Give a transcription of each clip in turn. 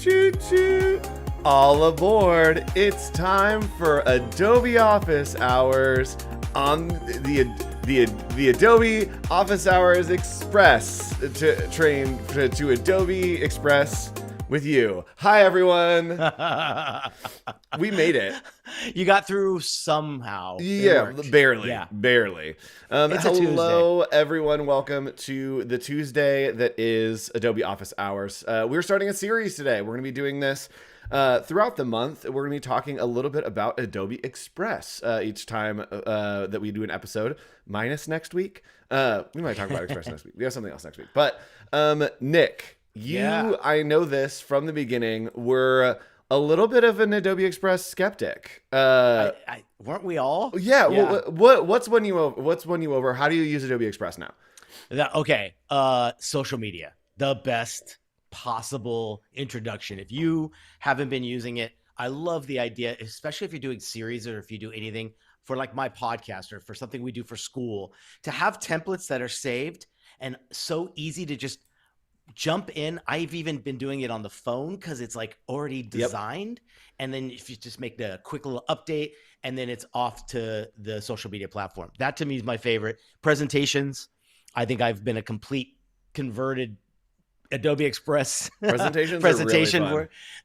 Choo choo! All aboard! It's time for Adobe Office Hours on the Adobe Office Hours Express train to Adobe Express with you. Hi everyone! We made it. You got through somehow. Yeah, barely, Yeah. barely. It's a Hello, everyone. Welcome to the Tuesday that is Adobe Office Hours. We're starting a series today. We're going to be doing this throughout the month. We're going to be talking a little bit about Adobe Express each time that we do an episode, minus next week. We might talk about Express next week. We have something else next week. But Nick, I know this from the beginning, were a little bit of an Adobe Express skeptic. Weren't we all? Yeah. What's won you over? What's won you over? How do you use Adobe Express now? Okay. Social media, the best possible introduction. If you haven't been using it, I love the idea, especially if you're doing series or if you do anything for like my podcast or for something we do for school, to have templates that are saved and so easy to just jump in. I've even been doing it on the phone because it's like already designed. Yep. And then if you just make the quick little update and then it's off to the social media platform. That to me is my favorite. Presentations. I think I've been a complete converted Adobe Express presentation.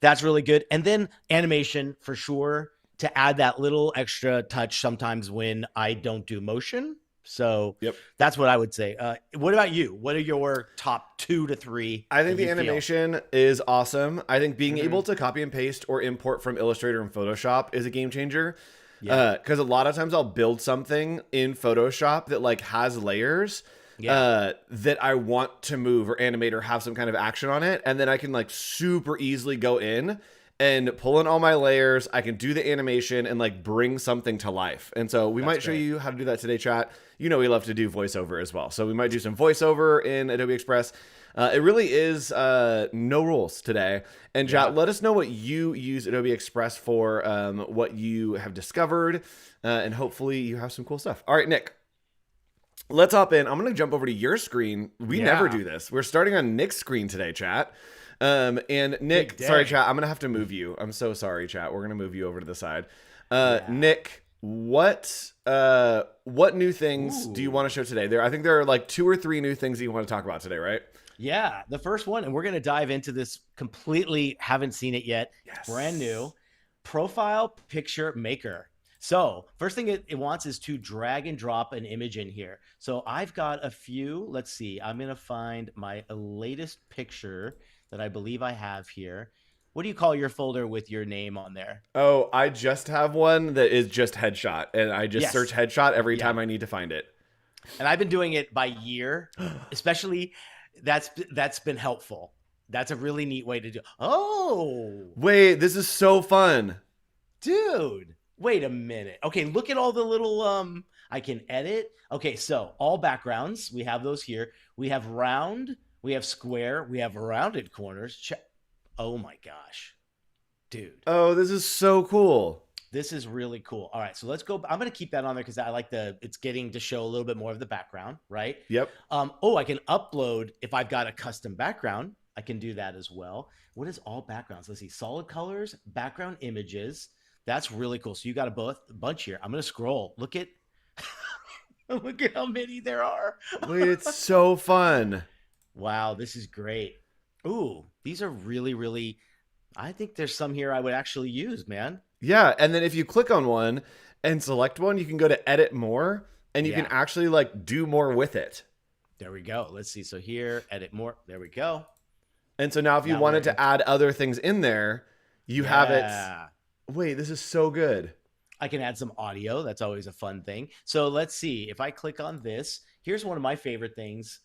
That's really good. And then animation for sure, to add that little extra touch sometimes when I don't do motion. So that's what I would say. What about you? What are your top 2 to 3? I think the animation is awesome. I think being able to copy and paste or import from Illustrator and Photoshop is a game changer. Because a lot of times I'll build something in Photoshop that like has layers that I want to move or animate or have some kind of action on it. And then I can like super easily go in and pull in all my layers. I can do the animation and like bring something to life. And so we might show you how to do that today, chat. You know, we love to do voiceover as well. So we might do some voiceover in Adobe Express. It really is no rules today. And chat, let us know what you use Adobe Express for, what you have discovered, and hopefully you have some cool stuff. All right, Nick, let's hop in. I'm going to jump over to your screen. We never do this. We're starting on Nick's screen today, chat. And Nick, sorry, chat, I'm going to have to move you. I'm so sorry, chat. We're going to move you over to the side. Nick, what new things do you want to show today? I think there are like 2 or 3 new things that you want to talk about today, right? Yeah, the first one, and we're going to dive into this completely, haven't seen it yet. Yes. Brand new. Profile Picture Maker. So first thing it wants is to drag and drop an image in here. So I've got a few. Let's see. I'm going to find my latest picture that I believe I have here. What do you call your folder with your name on there? Oh, I just have one that is just headshot, and I just search headshot every time I need to find it. And I've been doing it by year, especially that's been helpful. That's a really neat way to do. Oh, wait, this is so fun. Dude, wait a minute. Okay, look at all the little I can edit. Okay, so all backgrounds, we have those here. We have round, we have square, we have rounded corners. Oh my gosh, dude. Oh, this is so cool. This is really cool. All right, so let's go. I'm going to keep that on there because I like it's getting to show a little bit more of the background, right? Yep. I can upload if I've got a custom background. I can do that as well. What is all backgrounds? Let's see. Solid colors, background images. That's really cool. So you got a bunch here. I'm going to scroll. Look at look at how many there are. Wait, it's so fun. Wow, this is great. Ooh, these are really, really, I think there's some here I would actually use, man. Yeah, and then if you click on one and select one, you can go to edit more, and you can actually like do more with it. There we go. Let's see. So here, edit more. There we go. And so now if you wanted to add other things in there, you have it. Wait, this is so good. I can add some audio. That's always a fun thing. So let's see. If I click on this, here's one of my favorite things.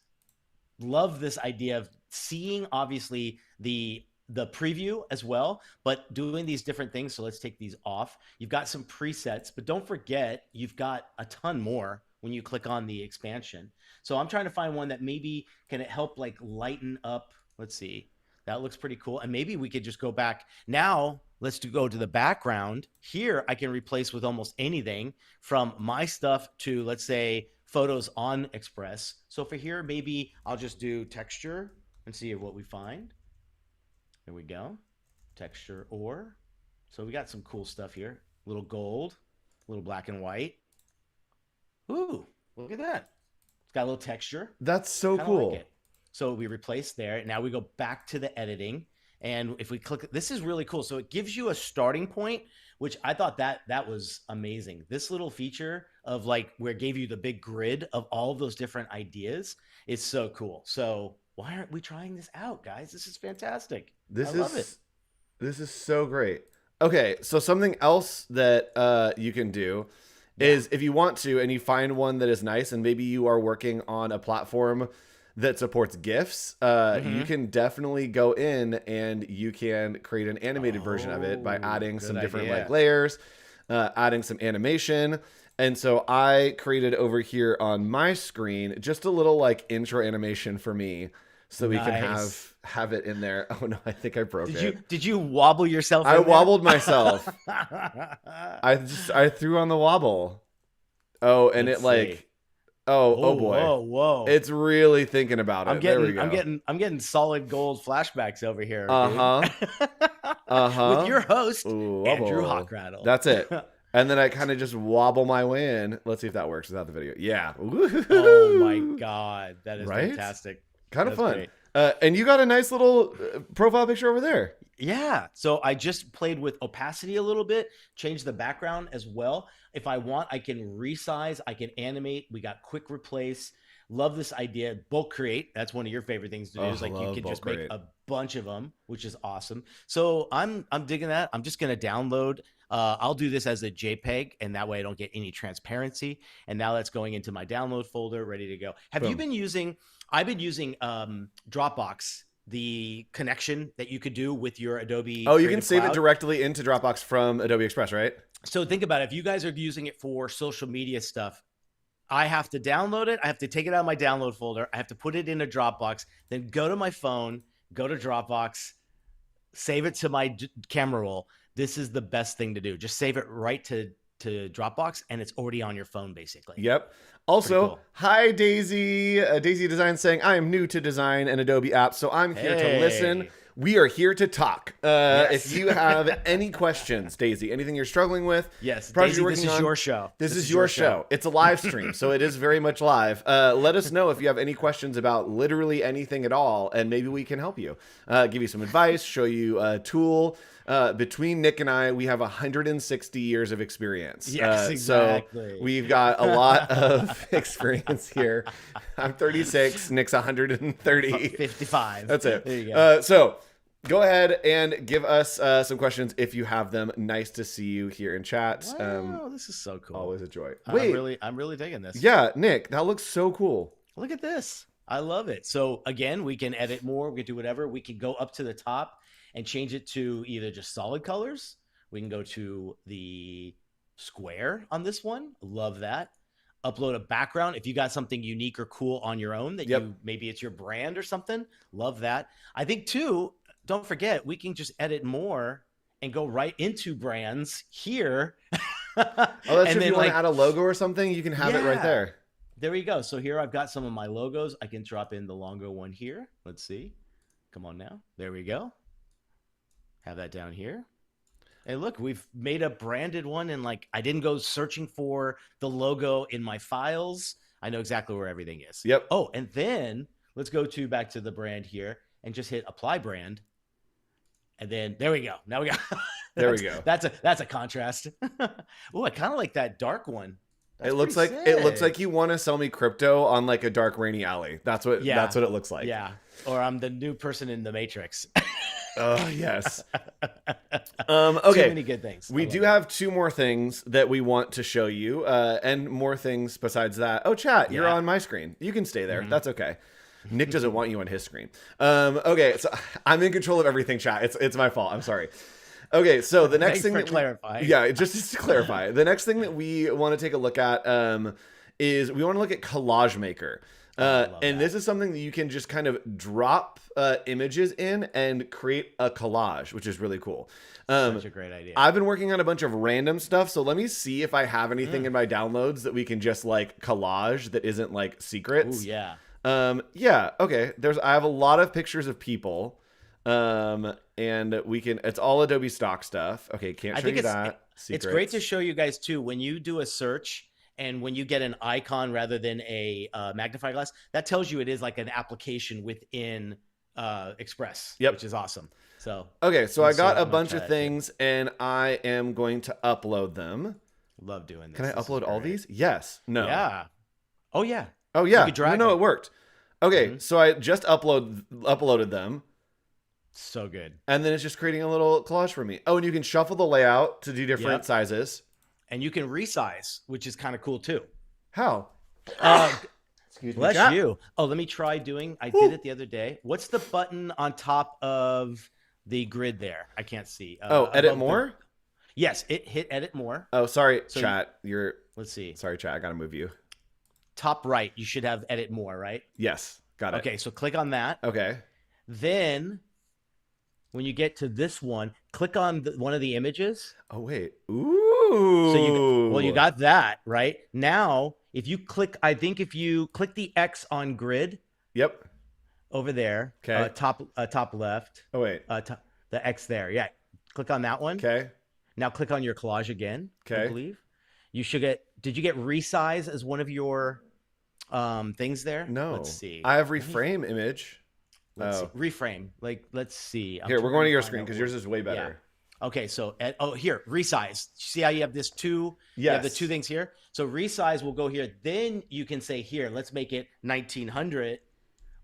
Love this idea of seeing, obviously, the preview as well, but doing these different things. So let's take these off. You've got some presets, but don't forget, you've got a ton more when you click on the expansion. So I'm trying to find one that maybe can help like lighten up. Let's see. That looks pretty cool. And maybe we could just go back. Now, let's go to the background. Here, I can replace with almost anything from my stuff to, let's say, photos on Express. So for here, maybe I'll just do texture and see what we find. There we go. texture ore. So we got some cool stuff here. Little gold, little black and white. Ooh, look at that. It's got a little texture. That's so Kind of like cool. it. So we replace there. Now we go back to the editing. And if we click, this is really cool. So it gives you a starting point, which I thought that was amazing. This little feature of like where it gave you the big grid of all of those different ideas is so cool. So why aren't we trying this out, guys? This is fantastic. I love it. This is so great. Okay, so something else that you can do is if you want to and you find one that is nice and maybe you are working on a platform that supports GIFs, you can definitely go in and you can create an animated version of it by adding some different like layers, adding some animation. And so I created over here on my screen just a little like intro animation for me so that we can have it in there. Oh no, I think I broke it. Did you wobble yourself? I wobbled myself. I threw on the wobble. Oh, and Let's it like see. oh boy. Whoa. It's really thinking about it. There we go. I'm getting solid gold flashbacks over here. Uh-huh. With your host, Ooh, Andrew Hockrattle. That's it. And then I kind of just wobble my way in. Let's see if that works without the video. Yeah. Oh my God. That is fantastic. Kind of fun. And you got a nice little profile picture over there. Yeah. So I just played with opacity a little bit, changed the background as well. If I want, I can resize, I can animate. We got quick replace. Love this idea. Bulk create. That's one of your favorite things to do. Is like you can just make a bunch of them, which is awesome. So I'm digging that. I'm just going to download. I'll do this as a JPEG, and that way I don't get any transparency. And now that's going into my download folder, ready to go. Have you been using? I've been using Dropbox, the connection that you could do with your Adobe. Oh, you can save it directly into Dropbox from Adobe Express, right? So think about it. If you guys are using it for social media stuff, I have to download it. I have to take it out of my download folder. I have to put it in a Dropbox, then go to my phone, go to Dropbox, save it to my camera roll. This is the best thing to do. Just save it right to Dropbox, and it's already on your phone, basically. Yep. Also, cool. Hi, Daisy. Daisy Design saying, I am new to design and Adobe apps, so I'm here to listen. We are here to talk. If you have any questions, Daisy, anything you're struggling with, Daisy, this is your show. This is your show. It's a live stream, so it is very much live. Let us know if you have any questions about literally anything at all, and maybe we can help you. Give you some advice, show you a tool. Between Nick and I, we have 160 years of experience. Yes, exactly. So we've got a lot of experience here. I'm 36. Nick's 130. 55. That's it. There you go. So go ahead and give us some questions if you have them. Nice to see you here in chat. Wow, this is so cool. Always a joy. Wait, I'm really digging this. Yeah, Nick, that looks so cool. Look at this. I love it. So again, we can edit more. We can do whatever. We can go up to the top and change it to either just solid colors. We can go to the square on this one. Love that. Upload a background. If you got something unique or cool on your own that you, maybe it's your brand or something. Love that. I think too, don't forget, we can just edit more and go right into brands here. That's if you want to add a logo or something, you can have it right there. There we go. So here I've got some of my logos. I can drop in the logo one here. Let's see. Come on now. There we go. Have that down here. Hey, look, we've made a branded one, and like I didn't go searching for the logo in my files. I know exactly where everything is. Yep. Oh, and then let's go back to the brand here and just hit apply brand. And then there we go. Now we got there we go. That's a contrast. Oh, I kind of like that dark one. That's it looks like you want to sell me crypto on like a dark rainy alley. That's what it looks like. Yeah. Or I'm the new person in the Matrix. Oh, yes. Okay. Too many good things. We do have two more things that we want to show you, and more things besides that. Oh, chat, you're on my screen. You can stay there. That's okay. Nick doesn't want you on his screen. Okay, so I'm in control of everything, chat. It's my fault. I'm sorry. Okay, so the next thing for clarifying. Just to clarify, the next thing that we want to take a look at is we want to look at Collage Maker. And this is something that you can just kind of drop images in and create a collage, which is really cool. Such a great idea. I've been working on a bunch of random stuff, so let me see if I have anything in my downloads that we can just like collage that isn't like secrets. Oh yeah. Yeah. Okay. I have a lot of pictures of people. And we can, it's all Adobe stock stuff. Okay, can't I show think you that. it's great to Secrets. show you guys too when you do a search and when you get an icon rather than a magnifying glass, that tells you it is like an application within Express, Yep. which is awesome. So Okay, so let me I see. got I'm a gonna bunch try of that too. things and I am going to upload them. Love doing this. Can I This is upload all great. these? Yes. No. Yeah. Oh yeah. Oh You yeah. could drag No, them. it worked. Okay, Mhm. so I just uploaded them. So good. And then it's just creating a little collage for me. Oh, and you can shuffle the layout to do different Yep. sizes. And you can resize, which is kind of cool too. How? Uh, Excuse me, bless chat. you. Oh, let me try doing. I Woo. did it the other day. What's the button on top of the grid there? I can't see. Edit above more? Yes, it hit edit more. Oh, sorry, So chat. You're let's see. sorry, chat. I gotta move you. Top right, you should have edit more, right? Yes, got it. Okay, so click on that. Okay. Then when you get to this one, click on one of the images. Oh wait. Ooh. So you got that, right? Now, if you click, I think if you click the X on grid Yep. over there, Okay. top left, Oh wait. the X there. Yeah. Click on that one. Okay. Now click on your collage again, I Okay. believe. You should get, did you get resize as one of your things there? No. Let's see. I have reframe image. Let's Oh. see. Reframe. Like, let's see. Here, we're going to your find screen out because what- yours is way better. Okay, so here, resize. See how you have this two? You have the Yes. two things here. So resize will go here. Then you can say here, let's make it 1900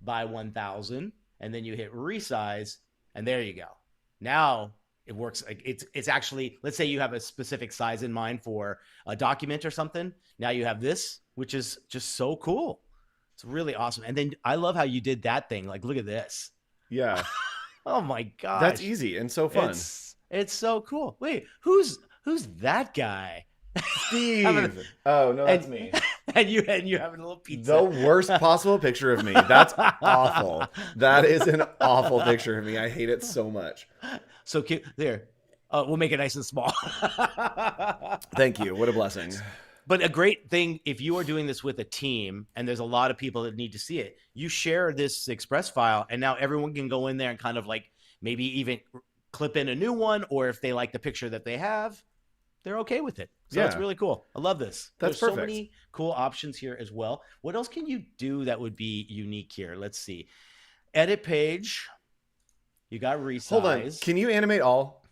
by 1000, and then you hit resize, and there you go. Now it works. Like it's actually, let's say you have a specific size in mind for a document or something. Now you have this, which is just so cool. It's really awesome. And then I love how you did that thing. Like, look at this. Yeah. Oh my gosh. That's easy and so fun. It's so cool. Wait, who's that guy? Steve. Oh no, that's me. And you having a little pizza. The worst possible picture of me. That's awful. That is an awful picture of me. I hate it so much. So cute. There. We'll make it nice and small. Thank you. What a blessing. But a great thing, if you are doing this with a team and there's a lot of people that need to see it, you share this Express file and now everyone can go in there and kind of like maybe even clip in a new one, or if they like the picture that they have, they're okay with it. So it's really cool. I love this. That's There's perfect. so many cool options here as well. What else can you do that would be unique here? Let's see. Edit page. You got resize. Hold on. Can you animate all?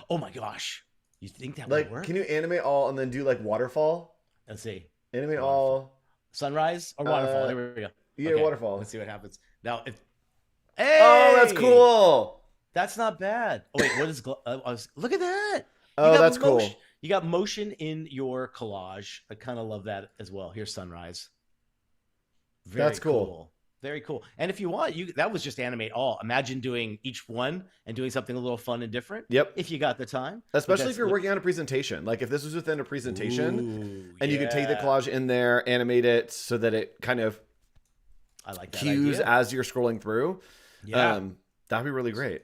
Oh my gosh. You think that Like, would work? can you animate all and then do like waterfall? Let's see. Animate Waterfall. all. Sunrise or waterfall? There we go. Yeah, Okay, waterfall. Let's see what happens. Now, if hey! Oh, that's cool. That's not bad. Oh wait, what is? Look at that. Oh, that's cool. You got motion in your collage. I kind of love that as well. Here's sunrise. That's cool. Very cool. And if you want, that was just animate all. Imagine doing each one and doing something a little fun and different. If If you got the time. Especially if you're working on a presentation. Like if this was within a presentation Ooh, and you could take the collage in there, animate it so that it kind of I like that cues idea. as you're scrolling through. Yeah. That'd be really great.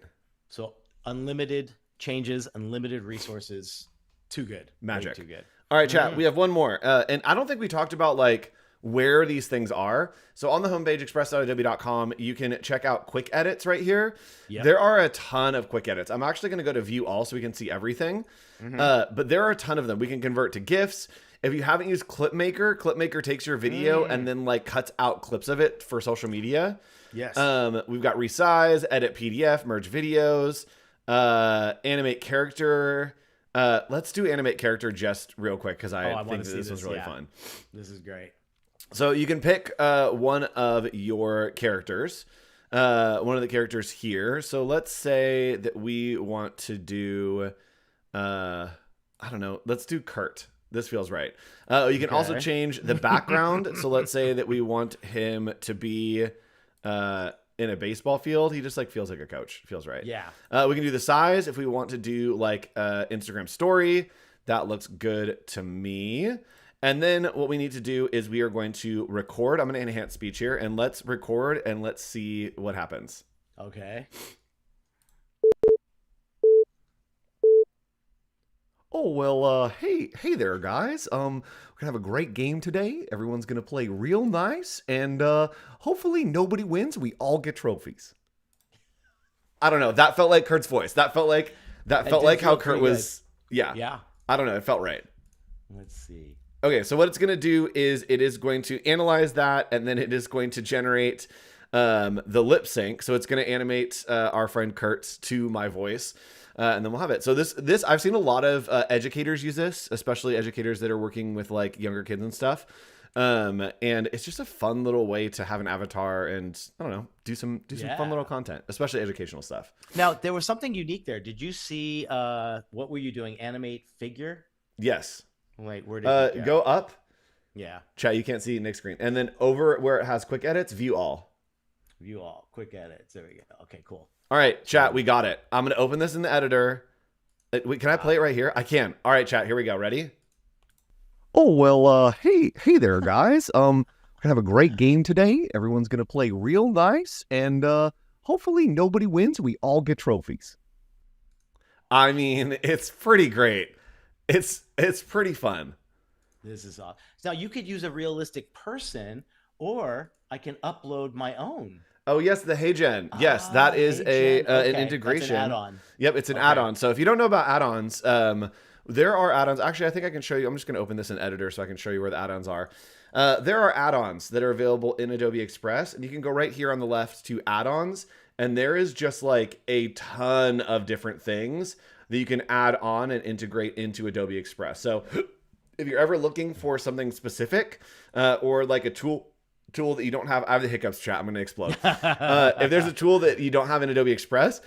So unlimited changes, unlimited resources. Too good. Magic. Way too good. All right, chat. We have one more. And I don't think we talked about like where these things are. So on the homepage, express.adobe.com, you can check out quick edits right here. Yep. There are a ton of quick edits. I'm actually going to go to view all so we can see everything. But there are a ton of them. We can convert to GIFs. If you haven't used Clipmaker takes your video and then like cuts out clips of it for social media. Yes. We've got resize, edit PDF, merge videos, animate character. Let's do animate character just real quick because I think that this was really fun. This is great. So you can pick one of your characters, one of the characters here. So let's say that we want to do, I don't know, let's do Kurt. This feels right. You can also change the background. So let's say that we want him to be in a baseball field. He just like feels like a coach. Feels right. Yeah. We can do the size if we want to do like Instagram story. That looks good to me. And then what we need to do is we are going to record. I'm going to enhance speech here and let's record and let's see what happens. Okay. Oh, well, hey there, guys. We're going to have a great game today. Everyone's going to play real nice and hopefully nobody wins. We all get trophies. I don't know. That felt like Kurt's voice. That felt like how Kurt was. Yeah. Yeah. I don't know. It felt right. Let's see. Okay, so what it's going to do is it is going to analyze that, and then it is going to generate the lip sync. So it's going to animate our friend Kurt to my voice, and then we'll have it. So this I've seen a lot of educators use this, especially educators that are working with like younger kids and stuff. And it's just a fun little way to have an avatar and I don't know, do some fun little content, especially educational stuff. Now there was something unique there. Did you see what were you doing? Animate figure? Yes. Wait, where did you go up? Yeah. Chat, you can't see Nick's screen. And then over where it has quick edits, view all. View all. Quick edits. There we go. Okay, cool. All right, chat, we got it. I'm going to open this in the editor. Wait, can I play it right here? I can. All right, chat, here we go. Ready? Oh, well, hey there, guys. We're gonna have a great game today. Everyone's gonna play real nice, and hopefully nobody wins. We all get trophies. I mean, it's pretty great. It's pretty fun. This is awesome. Now you could use a realistic person, or I can upload my own. Oh yes, the HeyGen. Yes, that is HeyGen. an Okay, integration. that's an add-on. Yep, it's an add-on. So if you don't know about add-ons, there are add-ons. Actually, I think I can show you. I'm just going to open this in Editor so I can show you where the add-ons are. There are add-ons that are available in Adobe Express, and you can go right here on the left to add-ons, and there is just like a ton of different things that you can add on and integrate into Adobe Express. So if you're ever looking for something specific or like a tool that you don't have, I have the hiccups, chat. I'm going to explode. If there's a tool that you don't have in Adobe Express,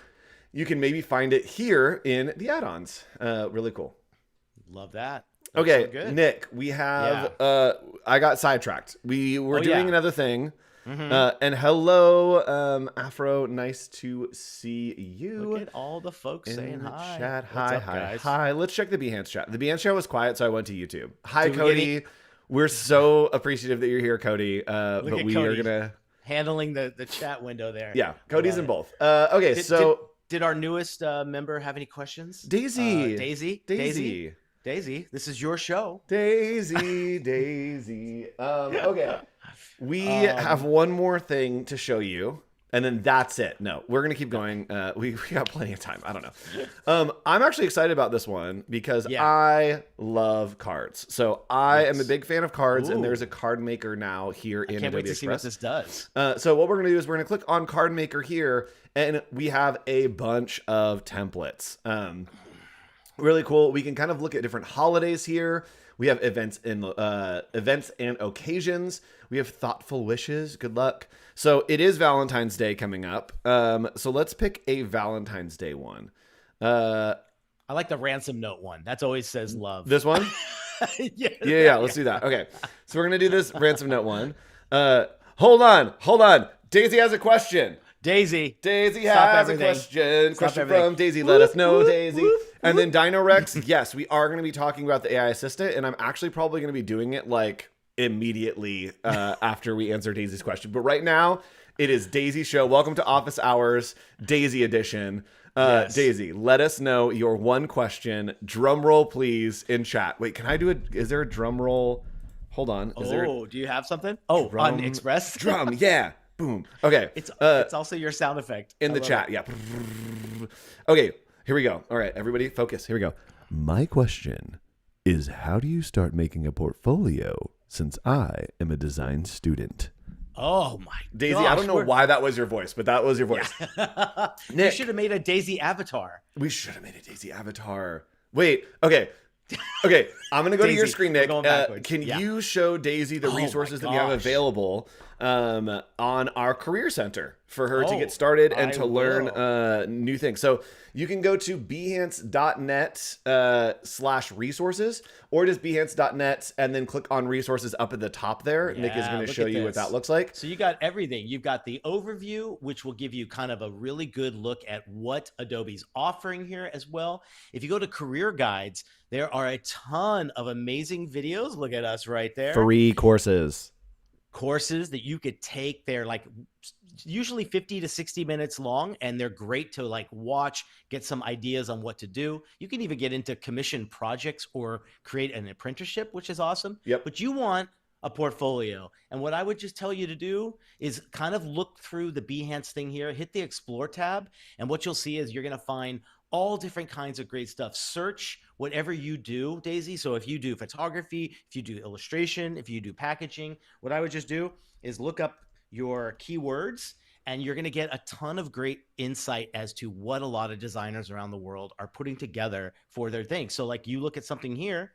you can maybe find it here in the add-ons. Really cool. Love that. That's okay, so good. Nick, we have, I got sidetracked. We were doing another thing. And hello, Afro. Nice to see you. Look at all the folks in saying the hi. chat. What's Hi, up, hi, guys? hi. Let's check the Behance chat. The Behance chat was quiet, so I went to YouTube. Hi, Do we Cody. get We're so appreciative that you're here, Cody. But at we Cody are gonna handling the chat window there. Yeah, Cody's in it. both. Okay, Did our newest member have any questions? Daisy. Daisy, this is your show. Daisy. Okay. We have one more thing to show you, and then that's it. No, we're gonna keep going. We got plenty of time. I don't know. I'm actually excited about this one because I love cards. So I am a big fan of cards, and there's a card maker now here in Adobe Wait to Express. see what this does. So what we're gonna do is we're gonna click on Card Maker here, and we have a bunch of templates. Really cool. We can kind of look at different holidays here. We have events and occasions. We have thoughtful wishes. Good luck. So it is Valentine's Day coming up. So let's pick a Valentine's Day one. I like the ransom note one. That's always says love. This one? Yeah. Let's do that. Okay. So we're gonna do this ransom note one. Hold on. Daisy has a question. Daisy has a question. Question from Daisy. Let us know, Daisy. And then Dino Rex. Yes, we are going to be talking about the AI assistant, and I'm actually probably going to be doing it like immediately after we answer Daisy's question. But right now, it is Daisy's show. Welcome to Office Hours, Daisy edition. Yes. Daisy, let us know your one question. Drum roll, please, in chat. Wait, can I do it? Is there a drum roll? Hold on. Do you have something? Oh, on Express? Drum, yeah. Boom. Okay. It's also your sound effect. In the chat, yeah. Okay, here we go. All right, everybody, focus. Here we go. My question is, how do you start making a portfolio since I am a design student? Oh my Daisy, gosh, I don't know why that was your voice, but that was your voice. Yeah. Nick, you should have made a Daisy avatar. We should have made a Daisy avatar. Wait, okay. I'm going to go to your screen, Nick. Can you show Daisy the resources that we have available on our Career Center for her to get started and to learn new things? So you can go to behance.net/resources, or just behance.net and then click on resources up at the top there. Yeah, Nick is going to show you what that looks like. So you got everything. You've got the overview, which will give you kind of a really good look at what Adobe's offering here as well. If you go to career guides, there are a ton of amazing videos. Look at us right there. Free courses that you could take. They're like usually 50 to 60 minutes long, and they're great to like watch, get some ideas on what to do. You can even get into commission projects or create an apprenticeship, which is awesome. Yep. But you want a portfolio. And what I would just tell you to do is kind of look through the Behance thing here, hit the Explore tab, and what you'll see is you're going to find all different kinds of great stuff. Search whatever you do, Daisy. So if you do photography, if you do illustration, if you do packaging, what I would just do is look up your keywords, and you're going to get a ton of great insight as to what a lot of designers around the world are putting together for their thing. So like you look at something here,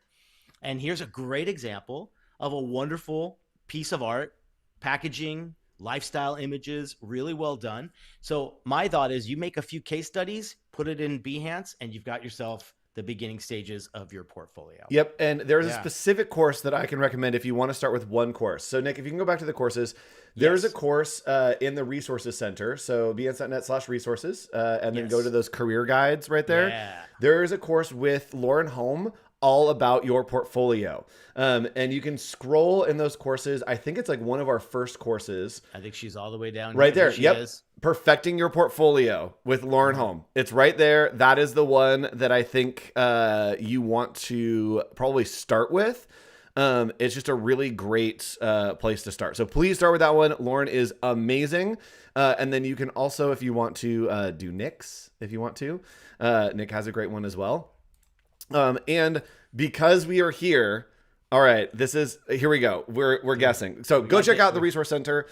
and here's a great example of a wonderful piece of art, packaging, lifestyle images, really well done. So my thought is you make a few case studies, put it in Behance, and you've got yourself the beginning stages of your portfolio. Yep. And there's a specific course that I can recommend if you want to start with one course. So Nick, if you can go back to the courses, there's a course in the resources center. So behance.net/resources, and then go to those career guides right there. Yeah. There's a course with Lauren Holm all about your portfolio. And you can scroll in those courses. I think it's like one of our first courses. I think she's all the way down right here. there. Yep. Perfecting Your Portfolio with Lauren Holm. It's right there. That is the one that I think you want to probably start with. It's just a really great place to start. So please start with that one. Lauren is amazing. And then you can also, if you want to, do Nick's, if you want to. Nick has a great one as well. And because we are here, all right, here we go. We're guessing. So go check out the Resource Center.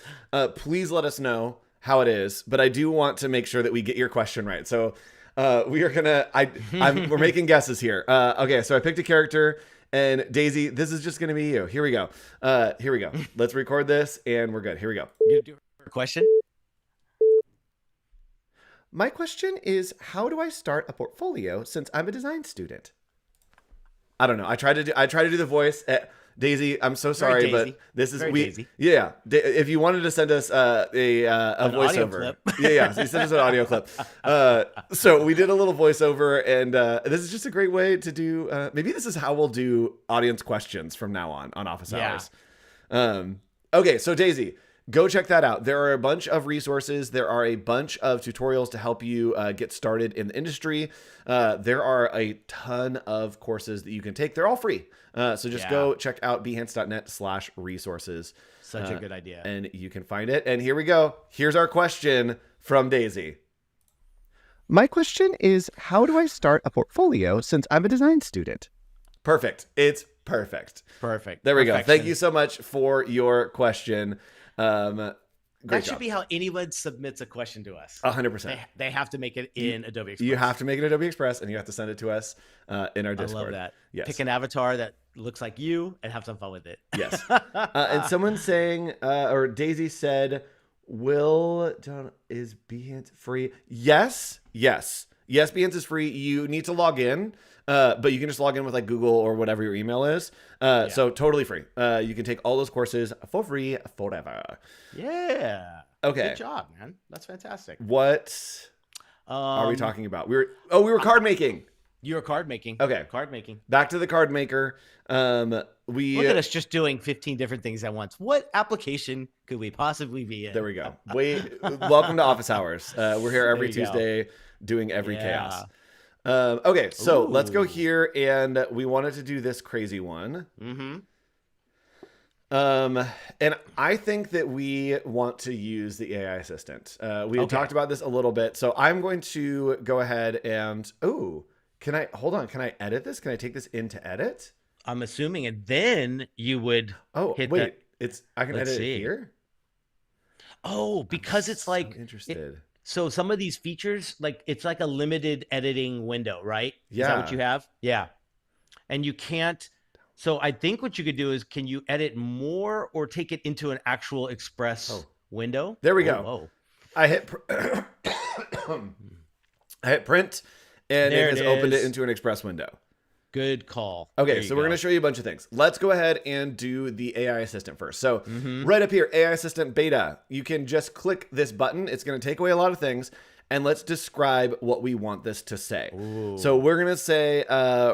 Please let us know how it is. But I do want to make sure that we get your question right. So we are we're making guesses here. Okay, so I picked a character, and Daisy, this is just gonna be you. Here we go. Let's record this, and we're good. Here we go. You do a question? My question is, how do I start a portfolio since I'm a design student? I don't know. I try to do the voice. Daisy, I'm so sorry, but this is Daisy. Yeah. If you wanted to send us a voiceover, yeah. So you sent us an audio clip. So we did a little voiceover, and this is just a great way to do. Maybe this is how we'll do audience questions from now on office hours. Okay, so Daisy, go check that out. There are a bunch of resources. There are a bunch of tutorials to help you get started in the industry. There are a ton of courses that you can take. They're all free. So just go check out behance.net/resources. Such a good idea. And you can find it. And here we go. Here's our question from Daisy. My question is, how do I start a portfolio since I'm a design student? Perfect. It's perfect. Perfect. There we go. Thank you so much for your question. That should be how anyone submits a question to us. 100%. They have to make it in Adobe Express. You have to make it Adobe Express, and you have to send it to us in our Discord. I love that. Yes. Pick an avatar that looks like you and have some fun with it. Yes. And someone saying, or Daisy said, is Behance free? Yes. Behance is free. You need to log in, but you can just log in with like Google or whatever your email is. So totally free. You can take all those courses for free forever. Yeah. Okay. Good job, man. That's fantastic. What are we talking about? We were card making. You were card making. Okay. Card making. Back to the card maker. Look at us just doing 15 different things at once. What application could we possibly be in? There we go. Welcome to office hours. We're here every Tuesday doing every chaos. Okay, so let's go here, and we wanted to do this crazy one. And I think that we want to use the AI assistant. We had talked about this a little bit, so I'm going to go ahead and can I edit this? Can I take this into edit? I'm assuming, and then you would hit I can edit it here? Oh, because it's like interested. So some of these features, like it's like a limited editing window, right? Yeah. Is that what you have? Yeah. And you can't. So I think what you could do is, can you edit more or take it into an actual Express window? There we go. I hit print, and it has opened it into an Express window. Good call. Okay, so we're going to show you a bunch of things. Let's go ahead and do the AI assistant first. So right up here, AI assistant beta. You can just click this button. It's going to take away a lot of things. And let's describe what we want this to say. Ooh. So we're going to say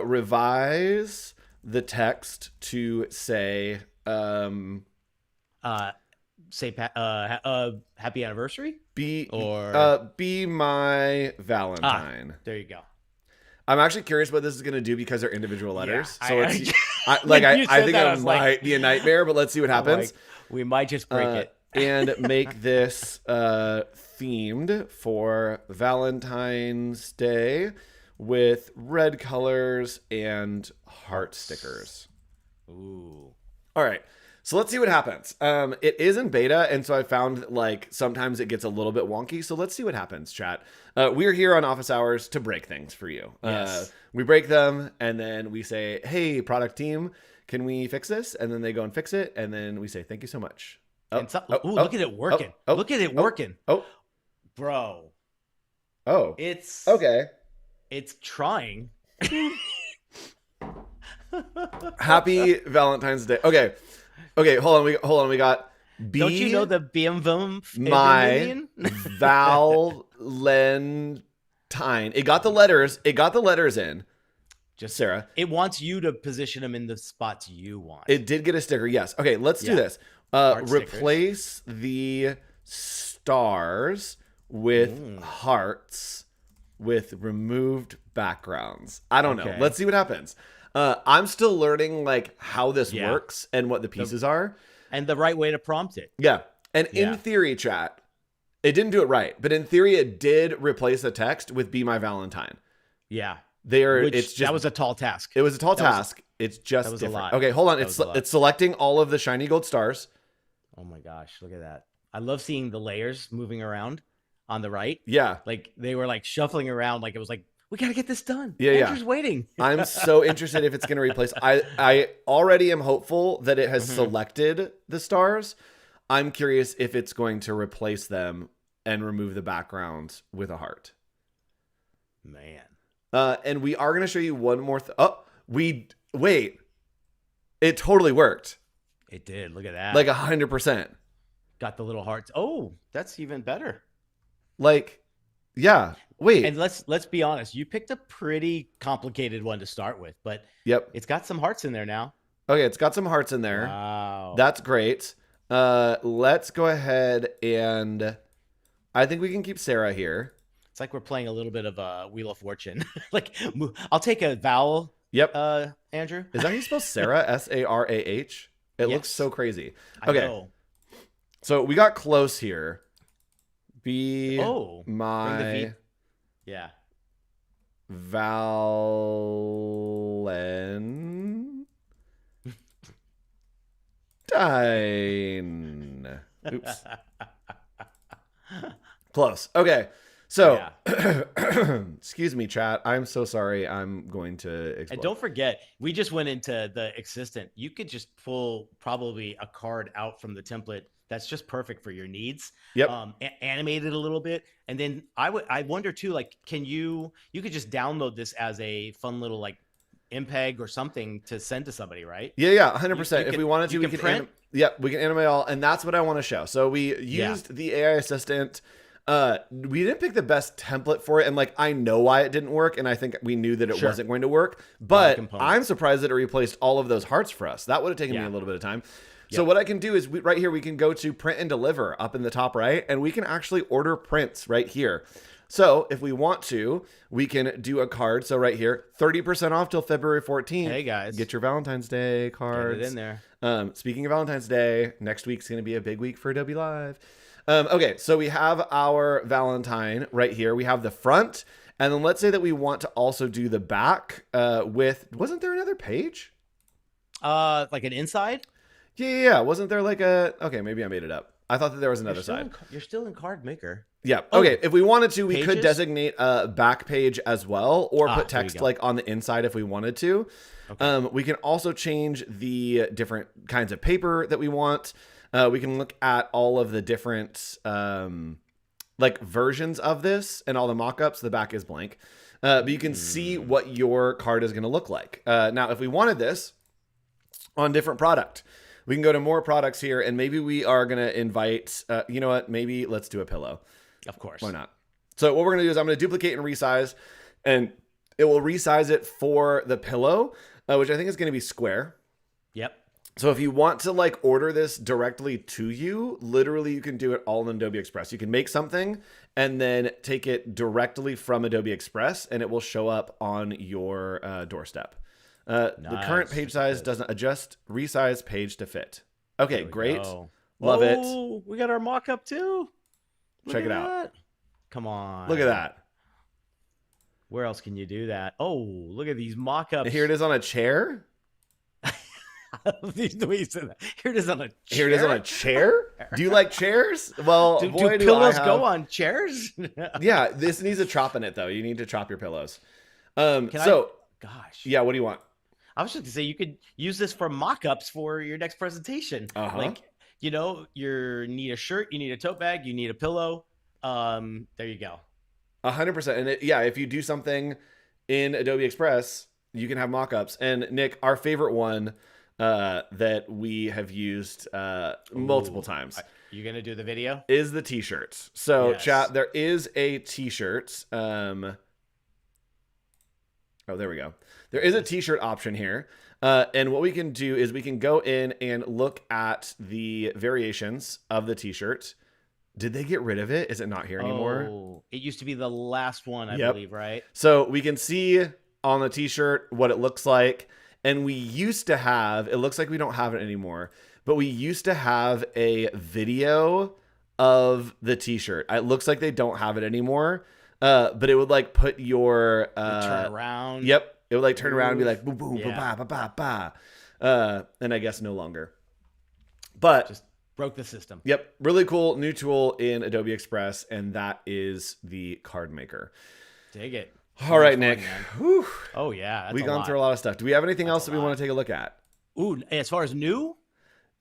revise the text to say happy anniversary? Be my Valentine. There you go. I'm actually curious what this is going to do because they're individual letters. Yeah, When you I said think that, I it was like- might be a nightmare, but let's see what I'm happens. like, we might just break it. And make this themed for Valentine's Day with red colors and heart stickers. Ooh. All right. So let's see what happens. It is in beta, and so I found that, like, sometimes it gets a little bit wonky. So let's see what happens, chat. We're here on office hours to break things for you. Yes. We break them, and then we say, hey, product team, can we fix this? And then they go and fix it, and then we say, thank you so much. Look at it working. Look at it working. Bro. Oh. It's Okay. It's trying. Happy Valentine's Day. Okay, hold on. We got B. Don't you know the BMVM? My Valentine. It got the letters in. Just Sarah. It wants you to position them in the spots you want. It did get a sticker. Yes. Okay, let's do this. Replace the stars with hearts with removed backgrounds. I don't know. Let's see what happens. I'm still learning like how this works and what the pieces are. And the right way to prompt it. Yeah. And in theory, chat, it didn't do it right. But in theory, it did replace the text with Be My Valentine. Yeah. That was a tall task. It was a tall task. It's just different. a lot. Okay, hold on. It's selecting all of the shiny gold stars. Oh my gosh, look at that. I love seeing the layers moving around on the right. Yeah. Like they were like shuffling around like it was like, we got to get this done. Yeah, Andrew's waiting. I'm so interested if it's going to replace. I already am hopeful that it has selected the stars. I'm curious if it's going to replace them and remove the background with a heart. Man. And we are going to show you one more. Wait. It totally worked. It did. Look at that. Like 100%. Got the little hearts. Oh, that's even better. Like, yeah. Wait. And let's be honest. You picked a pretty complicated one to start with, but it's got some hearts in there now. Okay, it's got some hearts in there. Wow. That's great. Let's go ahead and I think we can keep Sarah here. It's like we're playing a little bit of a Wheel of Fortune. Like, I'll take a vowel. Yep. Andrew. Is that how you spell Sarah? Sarah? It looks so crazy. Okay. I know. So we got close here. Be Bring the my yeah. Valentine. Oops. Close. Okay. So, excuse me, chat. I'm so sorry. I'm going to explode. And don't forget, we just went into the Existent. You could just pull probably a card out from the template that's just perfect for your needs. Yep. Animate it a little bit. And then I wonder too, like, you could just download this as a fun little like MPEG or something to send to somebody, right? Yeah, 100%. If we wanted to, we can print. We can animate all, and that's what I want to show. So we used the AI assistant. We didn't pick the best template for it, and like I know why it didn't work, and I think we knew that it wasn't going to work. But I'm surprised that it replaced all of those hearts for us. That would have taken me a little bit of time. So what I can do is right here we can go to print and deliver up in the top right, and we can actually order prints right here. So if we want to, we can do a card. So right here, 30% off till February 14th. Hey guys, get your Valentine's Day cards. Get it in there. Speaking of Valentine's Day, next week's going to be a big week for Adobe Live. Okay, so we have our Valentine right here. We have the front, and then let's say that we want to also do the back with. Wasn't there another page? Like an inside? Yeah. Wasn't there like a? Okay, maybe I made it up. I thought that there was another side. You're still in Card Maker. Yeah. Okay. If we wanted to, we could designate a back page as well, or put text like on the inside if we wanted to. Okay. We can also change the different kinds of paper that we want. We can look at all of the different like versions of this and all the mock-ups. The back is blank. But you can see what your card is going to look like. Now, if we wanted this on different product, we can go to more products here, and maybe we are going to invite, you know what, maybe let's do a pillow. Of course. Why not? So what we're going to do is I'm going to duplicate and resize, and it will resize it for the pillow, which I think is going to be square. Yep. So if you want to like order this directly to you, literally you can do it all in Adobe Express. You can make something and then take it directly from Adobe Express, and it will show up on your doorstep. The current page size doesn't adjust. Resize page to fit. Okay, great. Love it. We got our mock-up too. Check it out. Come on. Look at that. Where else can you do that? Oh, look at these mock-ups. Here it is on a chair. Here it is on a chair. Here it is on a chair. Do you like chairs? Well, do boy, do pillows I have... go on chairs? Yeah, this needs a chop in it though. You need to chop your pillows. Gosh. Yeah, what do you want? I was just gonna say you could use this for mock-ups for your next presentation. Like, you need a shirt, you need a tote bag, you need a pillow. There you go. 100%. And if you do something in Adobe Express, you can have mock-ups. And Nick, our favorite one that we have used multiple times. You gonna do the video? Is the t-shirts. So yes. Chat, there is a t-shirt. Oh, there we go. There is a t-shirt option here. And what we can do is we can go in and look at the variations of the t-shirt. Did they get rid of it? Is it not here anymore? Oh, it used to be the last one, I believe, right? So we can see on the t-shirt what it looks like. And we used to have, it looks like we don't have it anymore, but we used to have a video of the t-shirt. It looks like they don't have it anymore. But it would like put your turn around. Yep. It would like turn around and be like boom boom ba ba ba ba. And I guess no longer. But just broke the system. Yep. Really cool new tool in Adobe Express, and that is the card maker. Dig it. All right, Nick. Whew. Oh yeah. We've gone through a lot of stuff. Do we have anything else that we want to take a look at? Ooh, as far as new?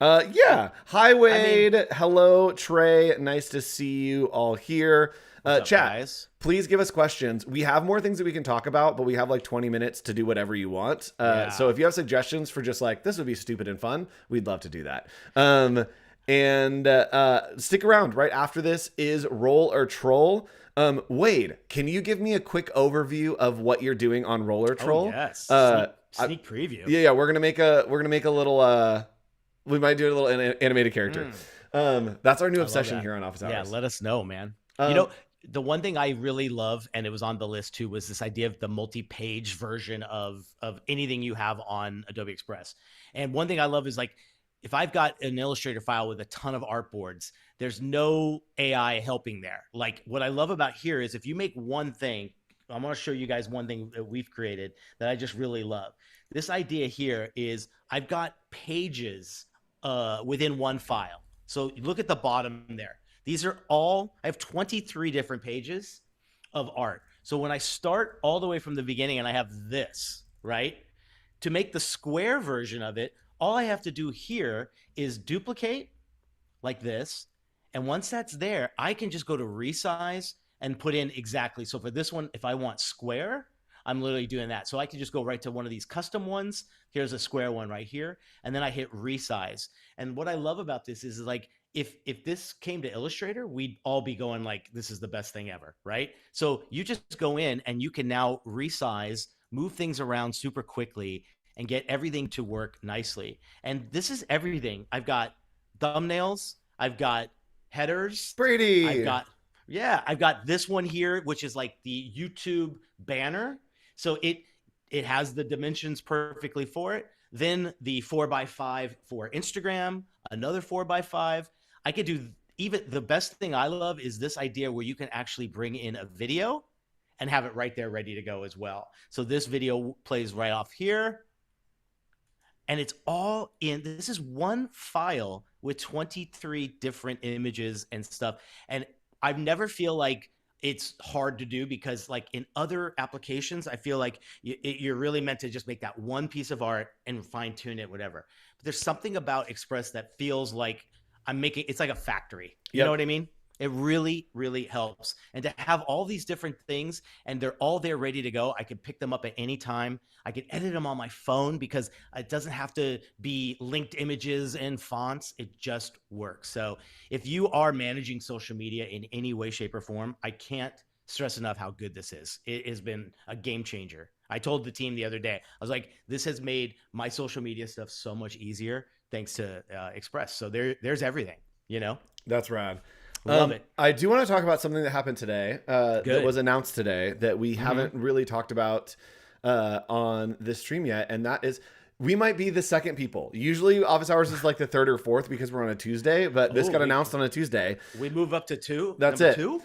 Yeah. Hi, Wade. Hello, Trey. Nice to see you all here. What's up, chat, guys? Please give us questions. We have more things that we can talk about, but we have like 20 minutes to do whatever you want. So if you have suggestions for just like, this would be stupid and fun, we'd love to do that. And stick around. Right after this is Roll or Troll. Wade, can you give me a quick overview of what you're doing on Roll or Troll? Oh, yes. Sneak preview. Yeah, we're gonna make a little we might do a little animated character. That's our new obsession here on Office Hours. Yeah, let us know, man. The one thing I really love, and it was on the list too, was this idea of the multi-page version of anything you have on Adobe Express. And one thing I love is like, if I've got an Illustrator file with a ton of artboards, there's no AI helping there. Like what I love about here is if you make one thing, I'm going to show you guys one thing that we've created that I just really love. This idea here is I've got pages within one file. So look at the bottom there. These are all, I have 23 different pages of art. So when I start all the way from the beginning and I have this, right? To make the square version of it, all I have to do here is duplicate like this. And once that's there, I can just go to resize and put in exactly. So for this one, if I want square, I'm literally doing that. So I can just go right to one of these custom ones. Here's a square one right here. And then I hit resize. And what I love about this is like, if this came to Illustrator, we'd all be going like, this is the best thing ever, right? So you just go in and you can now resize, move things around super quickly and get everything to work nicely. And this is everything. I've got thumbnails. I've got headers. Brady. I've got this one here, which is like the YouTube banner. So it has the dimensions perfectly for it. Then the 4x5 for Instagram, another 4x5. I could do even the best thing I love is this idea where you can actually bring in a video and have it right there ready to go as well. So this video plays right off here. And it's all in, this is one file with 23 different images and stuff. And I never feel like it's hard to do because like in other applications, I feel like you're really meant to just make that one piece of art and fine tune it, whatever. But there's something about Express that feels like it's like a factory. You know what I mean? It really, really helps. And to have all these different things and they're all there ready to go, I can pick them up at any time. I can edit them on my phone because it doesn't have to be linked images and fonts. It just works. So if you are managing social media in any way, shape, or form, I can't stress enough how good this is. It has been a game changer. I told the team the other day, I was like, this has made my social media stuff so much easier thanks to Express. So there's everything, you know? That's rad. Love it. I do want to talk about something that happened today that was announced today that we haven't really talked about on this stream yet, and that is we might be the second people. Usually office hours is like the third or fourth because we're on a Tuesday, but this got announced on a Tuesday. We move up to 2. That's Number it. 2?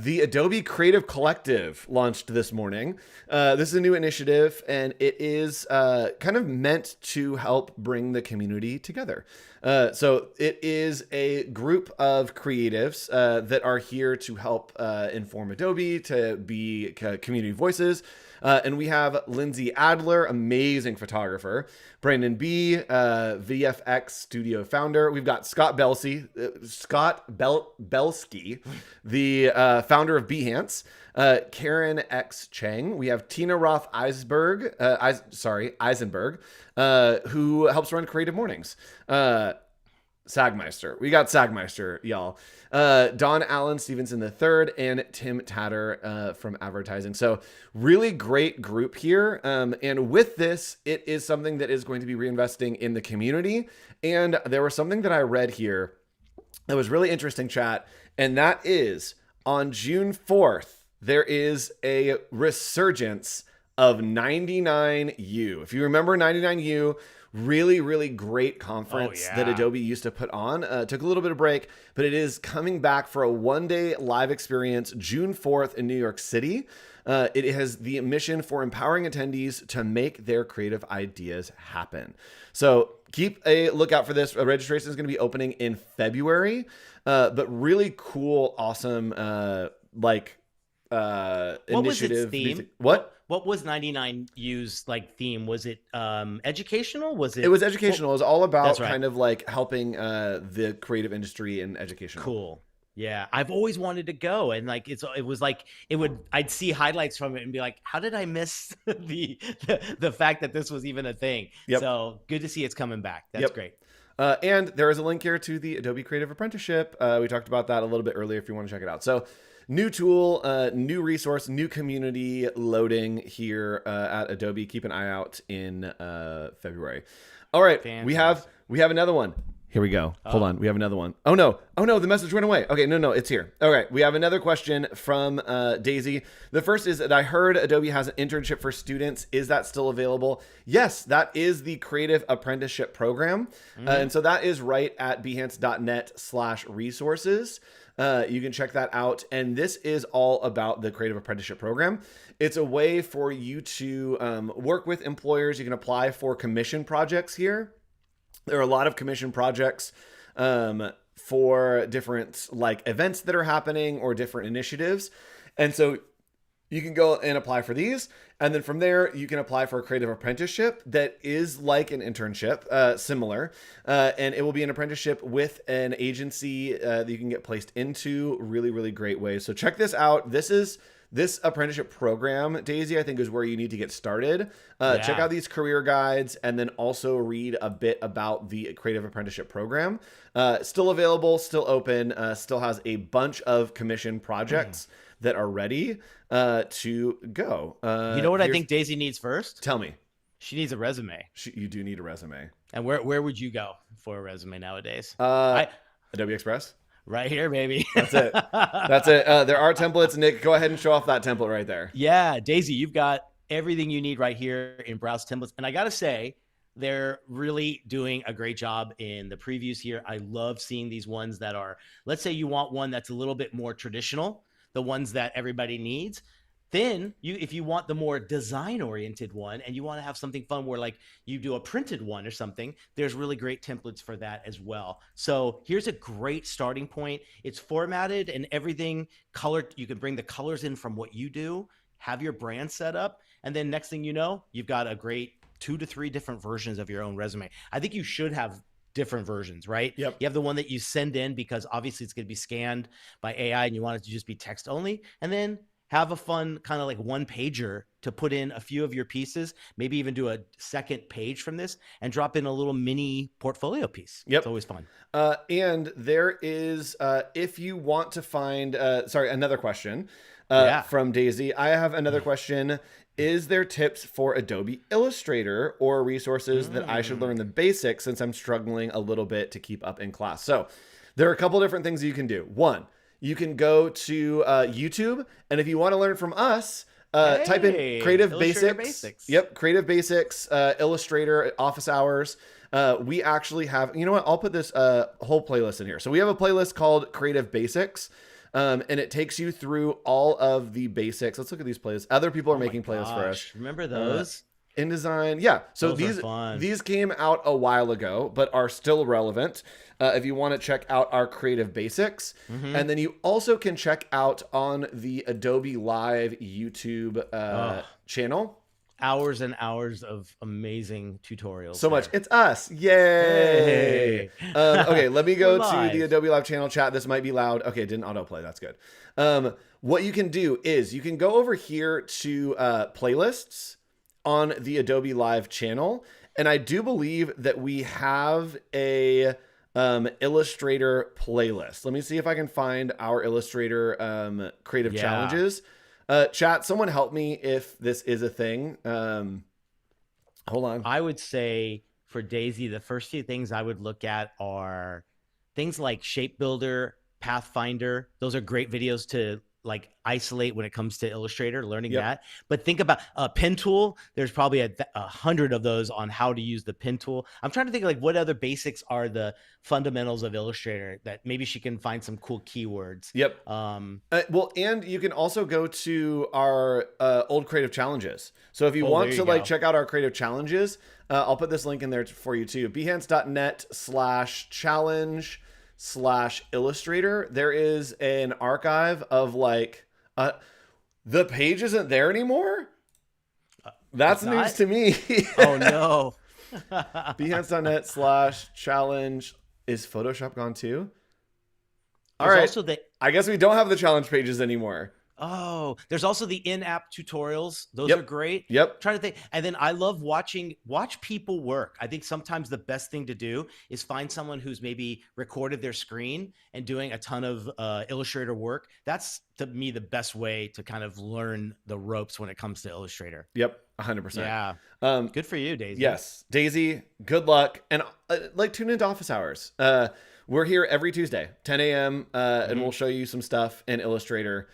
The Adobe Creative Collective launched this morning. This is a new initiative, and it is kind of meant to help bring the community together. So it is a group of creatives that are here to help inform Adobe, to be community voices. And we have Lindsay Adler, amazing photographer, Brandon B, VFX studio founder. We've got Scott Belsky, the founder of Behance, Karen X Chang. We have Tina Roth Eisenberg, who helps run Creative Mornings. Sagmeister. We got Sagmeister, y'all. Don Allen Stevenson III and Tim Tatter from advertising. So really great group here. And with this, it is something that is going to be reinvesting in the community. And there was something that I read here that was really interesting, chat. And that is on June 4th, there is a resurgence of 99U. If you remember 99U, really, really great conference that Adobe used to put on. Took a little bit of break, but it is coming back for a one-day live experience June 4th in New York City. It has the mission for empowering attendees to make their creative ideas happen. So keep a lookout for this. Registration is going to be opening in February, but really cool, awesome, initiative. What was its theme? What was 99U's theme? Was it educational? Was it? It was educational. It was all about kind of like helping the creative industry and education. Cool. Yeah, I've always wanted to go, and I'd see highlights from it and be like, how did I miss the fact that this was even a thing? Yep. So good to see it's coming back. That's great. And there is a link here to the Adobe Creative Apprenticeship. We talked about that a little bit earlier if you want to check it out. So new tool, new resource, new community loading here at Adobe. Keep an eye out in February. All right, fantastic. we have another one. Here we go. Hold on. We have another one. Oh no, the message went away. Okay, no, it's here. Okay, we have another question from Daisy. The first is that I heard Adobe has an internship for students. Is that still available? Yes, that is the Creative Apprenticeship Program. And so that is right at behance.net/resources. You can check that out. And this is all about the Creative Apprenticeship Program. It's a way for you to work with employers. You can apply for commission projects here. There are a lot of commission projects for different events that are happening or different initiatives. And so you can go and apply for these. And then from there, you can apply for a creative apprenticeship that is like an internship, similar. And it will be an apprenticeship with an agency that you can get placed into. Really, really great ways. So check this out. This apprenticeship program, Daisy, I think is where you need to get started. Check out these career guides and then also read a bit about the Creative Apprenticeship Program. Still available, still open, still has a bunch of commission projects that are ready to go. You know what I think Daisy needs first? Tell me. She needs a resume. You do need a resume. And where would you go for a resume nowadays? Adobe Express. Right here, baby. That's it. That's it. There are templates. Nick, go ahead and show off that template right there. Yeah, Daisy, you've got everything you need right here in Browse Templates. And I got to say, they're really doing a great job in the previews here. I love seeing these ones that are, let's say you want one that's a little bit more traditional, the ones that everybody needs. Then if you want the more design-oriented one and you want to have something fun where you do a printed one or something, there's really great templates for that as well. So here's a great starting point. It's formatted and everything colored. You can bring the colors in from what you do, have your brand set up, and then next thing you know, you've got a great 2 to 3 different versions of your own resume. I think you should have different versions, right? Yep. You have the one that you send in because obviously it's going to be scanned by AI and you want it to just be text only. And then have a fun kind of one pager to put in a few of your pieces, maybe even do a second page from this and drop in a little mini portfolio piece. Yep. It's always fun. And there is, if you want to find, another question from Daisy. I have another question. Is there tips for Adobe Illustrator or resources that I should learn the basics since I'm struggling a little bit to keep up in class? So there are a couple different things you can do. One, you can go to YouTube, and if you want to learn from us, Type in Creative Illustrator Basics. Yep, Creative Basics, Illustrator, office hours. We actually have, you know what? I'll put this whole playlist in here. So we have a playlist called Creative Basics. And it takes you through all of the basics. Let's look at these playlists. Other people are making playlists for us. Remember those? InDesign. Yeah. So Those are fun. these came out a while ago, but are still relevant. If you want to check out our Creative Basics. And then you also can check out on the Adobe Live YouTube channel. Hours and hours of amazing tutorials. So much. It's us. Yay. Okay, let me go to the Adobe Live channel chat. This might be loud. Okay, it didn't autoplay. That's good. What you can do is you can go over here to playlists on the Adobe Live channel. And I do believe that we have a Illustrator playlist. Let me see if I can find our Illustrator creative challenges. Chat, someone help me if this is a thing. Hold on. I would say for Daisy, the first few things I would look at are things like Shape Builder, Pathfinder. Those are great videos to like isolate when it comes to Illustrator, learning that. But think about a pen tool. There's probably a 100 of those on how to use the pen tool. I'm trying to think like what other basics are the fundamentals of Illustrator that maybe she can find some cool keywords. Yep. Well, and you can also go to our old creative challenges. So if you want to like check out our creative challenges, I'll put this link in there for you too. behance.net/challenge/Illustrator. There is an archive of like the page isn't there anymore. That's news to me. Oh no. behance.net/challenge. Is Photoshop gone too? All There's right. Also I guess we don't have the challenge pages anymore. Oh, there's also the in-app tutorials. Those are great. Yep. Trying to think. And then I love watch people work. I think sometimes the best thing to do is find someone who's maybe recorded their screen and doing a ton of Illustrator work. That's to me the best way to kind of learn the ropes when it comes to Illustrator. Yep. 100%. Yeah. Good for you, Daisy. Yes. Daisy, good luck. And like tune into office hours. We're here every Tuesday, 10 a.m. And we'll show you some stuff in Illustrator.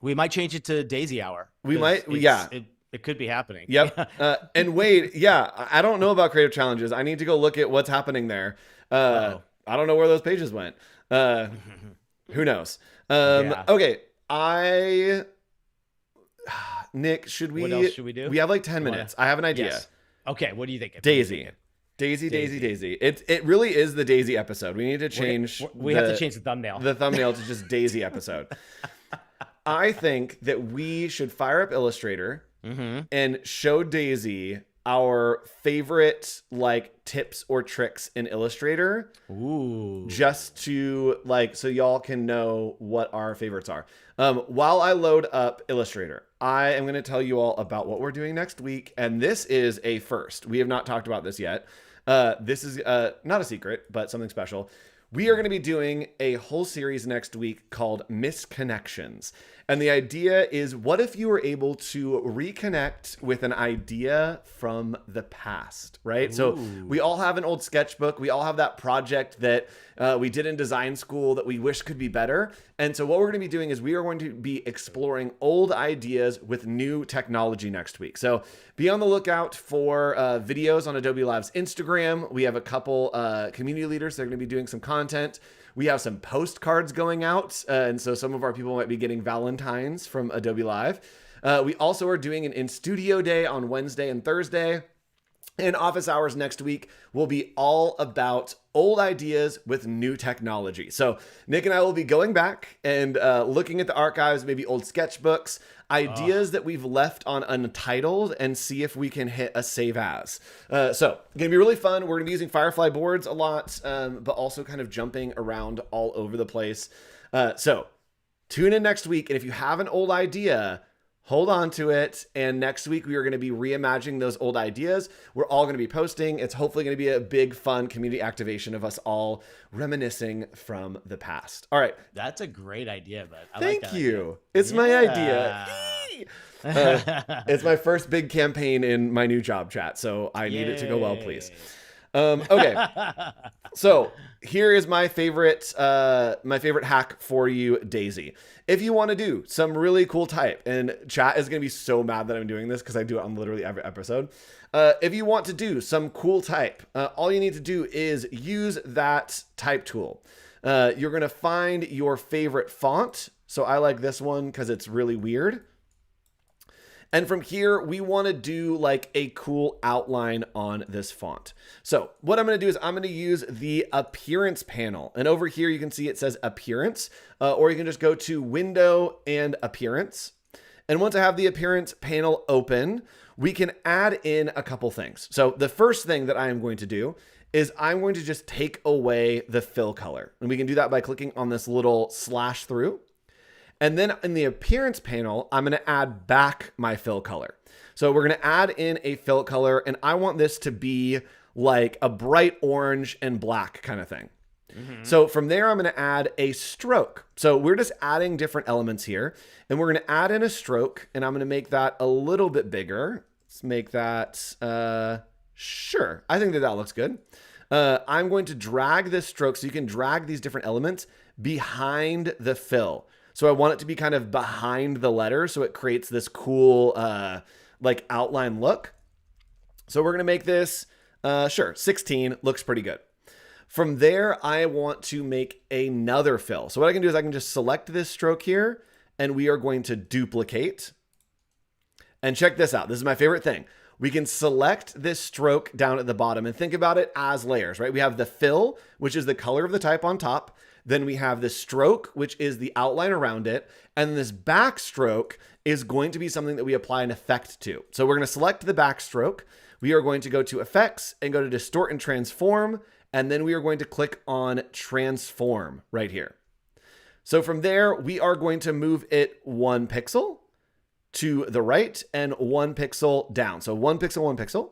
We might change it to Daisy Hour. It could be happening. Yep. And Wade, I don't know about creative challenges. I need to go look at what's happening there. I don't know where those pages went. Who knows? Okay. Nick, what else should we do? We have like 10 minutes. I have an idea. Yes. Okay. What do you think? Daisy. Daisy. It really is the Daisy episode. We need to change. We have to change the thumbnail. The thumbnail to just Daisy episode. I think that we should fire up Illustrator and show Daisy our favorite like tips or tricks in Illustrator. Ooh. Just to like, so y'all can know what our favorites are. While I load up Illustrator, I am going to tell you all about what we're doing next week. And this is a first. We have not talked about this yet. This is not a secret, but something special. We are going to be doing a whole series next week called Misconnections. And the idea is, what if you were able to reconnect with an idea from the past, right? Ooh. So we all have an old sketchbook. We all have that project that we did in design school that we wish could be better. And so what we're going to be doing is we are going to be exploring old ideas with new technology next week. So be on the lookout for videos on Adobe Live's Instagram. We have a couple community leaders that are going to be doing some content. We have some postcards going out, and so some of our people might be getting Valentines from Adobe Live. We also are doing an in-studio day on Wednesday and Thursday. And office hours next week will be all about old ideas with new technology. So Nick and I will be going back and looking at the archives, maybe old sketchbooks, ideas that we've left on untitled, and see if we can hit a save as. So gonna be really fun. We're gonna be using Firefly boards a lot, but also kind of jumping around all over the place. So tune in next week. And if you have an old idea, hold on to it. And next week, we are going to be reimagining those old ideas. We're all going to be posting. It's hopefully going to be a big, fun community activation of us all reminiscing from the past. All right. That's a great idea, but Thank you. It's my idea. It's my first big campaign in my new job, chat. So I need it to go well, please. Okay. So here is my favorite hack for you, Daisy. If you want to do some really cool type, and chat is going to be so mad that I'm doing this because I do it on literally every episode. If you want to do some cool type, all you need to do is use that type tool. You're going to find your favorite font. So I like this one because it's really weird. And from here, we want to do like a cool outline on this font. So what I'm going to do is I'm going to use the appearance panel. And over here, you can see it says appearance, or you can just go to window and appearance. And once I have the appearance panel open, we can add in a couple things. So the first thing that I am going to do is I'm going to just take away the fill color. And we can do that by clicking on this little slash through. And then in the appearance panel, I'm going to add back my fill color. So we're going to add in a fill color, and I want this to be like a bright orange and black kind of thing. Mm-hmm. So from there, I'm going to add a stroke. So we're just adding different elements here, and we're going to add in a stroke, and I'm going to make that a little bit bigger. Let's make that, sure. I think that looks good. I'm going to drag this stroke, so you can drag these different elements behind the fill. So I want it to be kind of behind the letter, so it creates this cool like outline look. So we're going to make this, sure, 16 looks pretty good. From there, I want to make another fill. So what I can do is I can just select this stroke here, and we are going to duplicate. And check this out. This is my favorite thing. We can select this stroke down at the bottom and think about it as layers, right? We have the fill, which is the color of the type on top. Then we have the stroke, which is the outline around it. And this backstroke is going to be something that we apply an effect to. So we're going to select the backstroke. We are going to go to effects and go to distort and transform. And then we are going to click on transform right here. So from there, we are going to move it 1 pixel to the right and 1 pixel down. So 1 pixel, 1 pixel.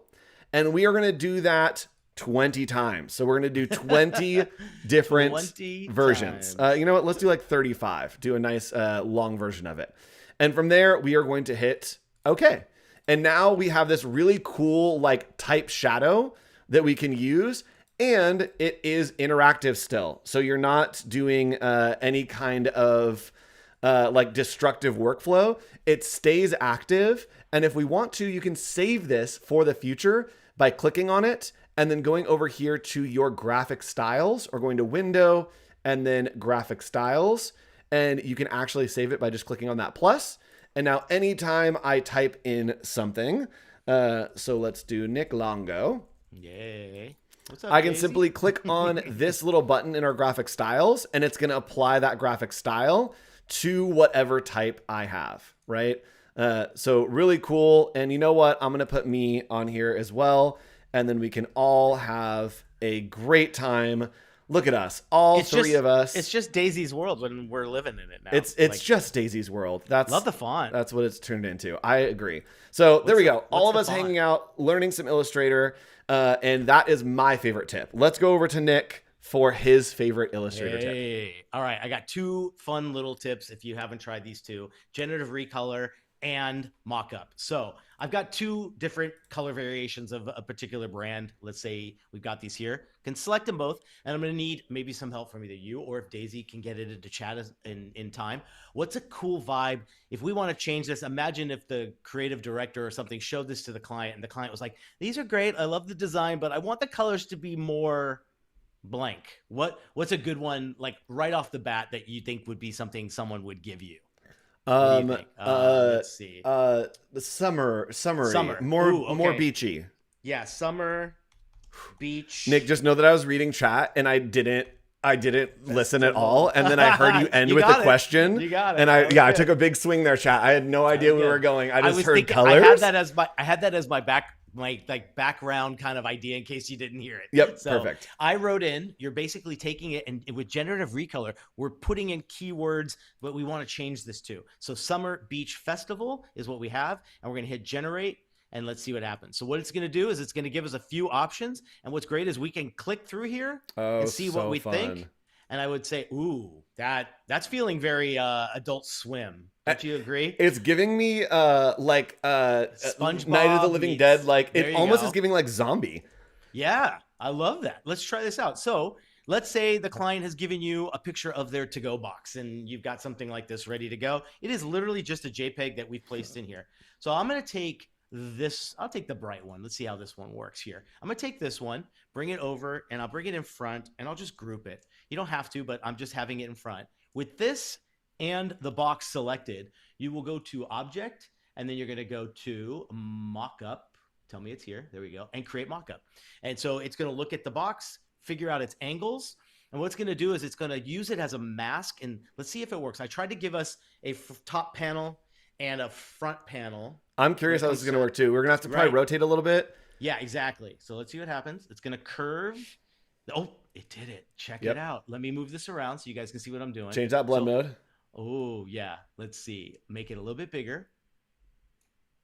And we are going to do that 20 times. So we're going to do 20 different 20 versions. You know what? Let's do like 35. Do a nice long version of it. And from there, we are going to hit OK. And now we have this really cool like type shadow that we can use. And it is interactive still. So you're not doing any kind of like destructive workflow. It stays active. And if we want to, you can save this for the future by clicking on it and then going over here to your graphic styles, or going to window and then graphic styles. And you can actually save it by just clicking on that plus. And now anytime I type in something, so let's do Nick Longo. Yay. What's up, I can Daisy? simply click on this little button in our graphic styles, and it's going to apply that graphic style to whatever type I have, right? So really cool. And you know what? I'm going to put me on here as well. And then we can all have a great time. Look at us, all three of us. It's just Daisy's world when we're living in it now. It's like, just Daisy's world. Love the font. That's what it's turned into. I agree. So there we go. All of us hanging out, learning some Illustrator. And that is my favorite tip. Let's go over to Nick for his favorite Illustrator tip. All right. I got 2 fun little tips if you haven't tried these 2. Generative recolor and mock-up. So I've got 2 different color variations of a particular brand. Let's say we've got these here. Can select them both, and I'm going to need maybe some help from either you or if Daisy can get it into chat in time. What's a cool vibe? If we want to change this, imagine if the creative director or something showed this to the client and the client was like, these are great. I love the design, but I want the colors to be more blank. What's a good one, like right off the bat, that you think would be something someone would give you? Let's see. The summer, more beachy. Yeah, summer, beach. Nick, just know that I was reading chat and I didn't listen at all, and then I heard you end with the question. You got it. And I took a big swing there, chat. I had no idea where we were going. I just heard colors. I had that as my background kind of idea in case you didn't hear it. Yep, so perfect. I wrote in, you're basically taking it, and with generative recolor, we're putting in keywords, but we want to change this too. So summer beach festival is what we have, and we're going to hit generate, and let's see what happens. So what it's going to do is it's going to give us a few options, and what's great is we can click through here and see what we think. And I would say, ooh, that's feeling very Adult Swim. Don't you agree? It's giving me SpongeBob Night of the Living Dead. Like it almost is giving like zombie. Yeah. I love that. Let's try this out. So let's say the client has given you a picture of their to-go box and you've got something like this ready to go. It is literally just a JPEG that we've placed in here. So I'm going to take this. I'll take the bright one. Let's see how this one works here. I'm going to take this one, bring it over, and I'll bring it in front, and I'll just group it. You don't have to, but I'm just having it in front. With this and the box selected, you will go to Object, and then you're going to go to Mockup. Tell me it's here. There we go. And create mockup. And so it's going to look at the box, figure out its angles. And what it's going to do is it's going to use it as a mask. And let's see if it works. I tried to give us a top panel and a front panel. I'm curious how this is going to work too. We're going to have to probably rotate a little bit. Yeah, exactly. So let's see what happens. It's going to curve. Oh, it did it. Check it out. Let me move this around so you guys can see what I'm doing. Change that blend mode. Oh, yeah. Let's see. Make it a little bit bigger.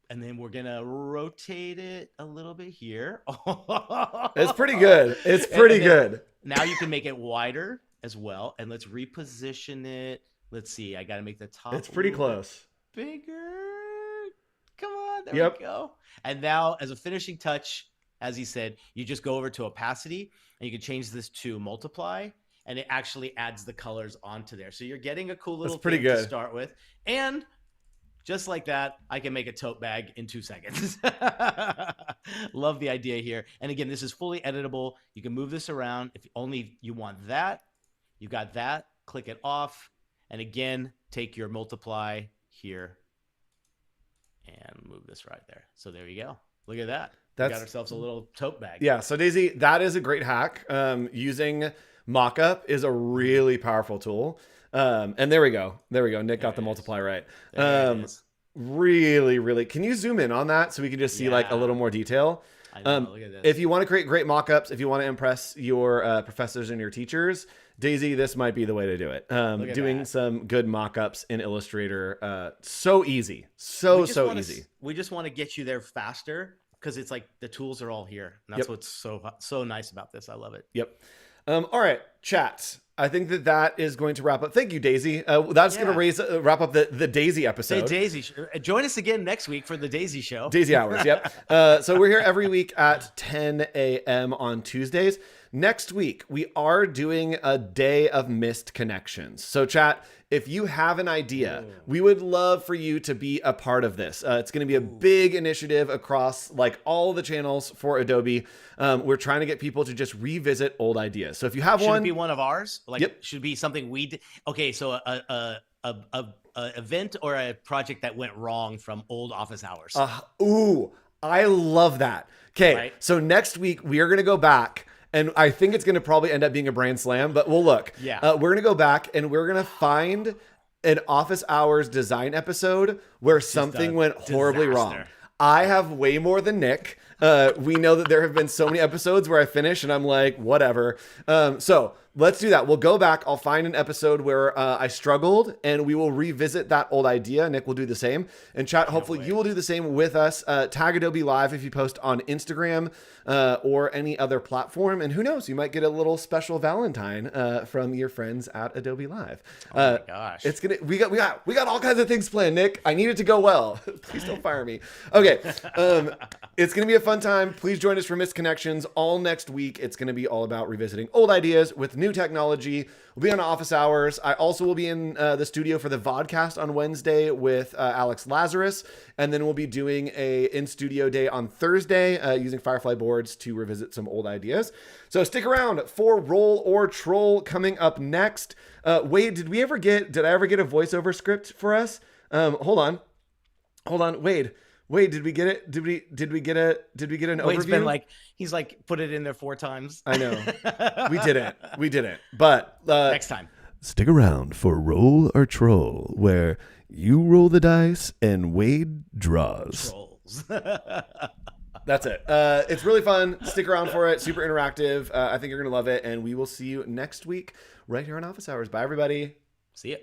And then we're going to rotate it a little bit here. It's pretty good. It's pretty good. Now you can make it wider as well. And let's reposition it. Let's see. I got to make the top. It's pretty close. Bigger. Come on. There we go. And now as a finishing touch, as he said, you just go over to opacity and you can change this to multiply. And it actually adds the colors onto there. So you're getting a cool little thing to start with. And just like that, I can make a tote bag in 2 seconds. Love the idea here. And again, this is fully editable. You can move this around. If only you want that, you got that. Click it off. And again, take your multiply here and move this right there. So there you go. Look at that. We got ourselves a little tote bag. Yeah. So Daisy, that is a great hack. Using mockup is a really powerful tool. And there we go. Nick got the multiply right. Really, really. Can you zoom in on that so we can just see like a little more detail? I know, look at this. If you want to create great mockups, if you want to impress your professors and your teachers, Daisy, this might be the way to do it. Doing some good mockups in Illustrator, so easy, so easy. We just want to get you there faster because it's like the tools are all here. And that's what's so nice about this. I love it. Yep. All right, chat. I think that is going to wrap up. Thank you, Daisy. That's going to wrap up the Daisy episode. The Daisy. Join us again next week for the Daisy Show. Daisy Hours, yep. So we're here every week at 10 a.m. on Tuesdays. Next week, we are doing a day of missed connections. So chat, if you have an idea, we would love for you to be a part of this. It's going to be a big initiative across like all the channels for Adobe. We're trying to get people to just revisit old ideas. So if you have should one, it be one of ours? Like, should be something we did. Okay, so a event or a project that went wrong from old office hours. I love that. Okay, so next week we are going to go back. And I think it's going to probably end up being a brain slam, but we'll look. Yeah. We're going to go back and we're going to find an office hours design episode where something went horribly wrong. I have way more than Nick. We know that there have been so many episodes where I finish and I'm like, whatever. So let's do that. We'll go back. I'll find an episode where I struggled and we will revisit that old idea. Nick will do the same. And chat, hopefully you will do the same with us. Tag Adobe Live if you post on Instagram or any other platform. And who knows, you might get a little special Valentine from your friends at Adobe Live. Oh my gosh. We got all kinds of things planned, Nick. I need it to go well. Please don't fire me. Okay. It's going to be a fun time. Please join us for Missed Connections all next week. It's going to be all about revisiting old ideas with new technology. We'll be on office hours. I also will be in the studio for the vodcast on Wednesday with Alex Lazarus. And then we'll be doing a in-studio day on Thursday using Firefly boards to revisit some old ideas. So stick around for Roll or Troll coming up next. Wade, did I ever get a voiceover script for us? Hold on, Wade, did we get it? Did we get an Wade's overview? been like, he's like put it in there 4 times. I know. We didn't. But next time. Stick around for Roll or Troll, where you roll the dice and Wade draws. Trolls. That's it. It's really fun. Stick around for it. Super interactive. I think you're going to love it. And we will see you next week right here on Office Hours. Bye, everybody. See ya.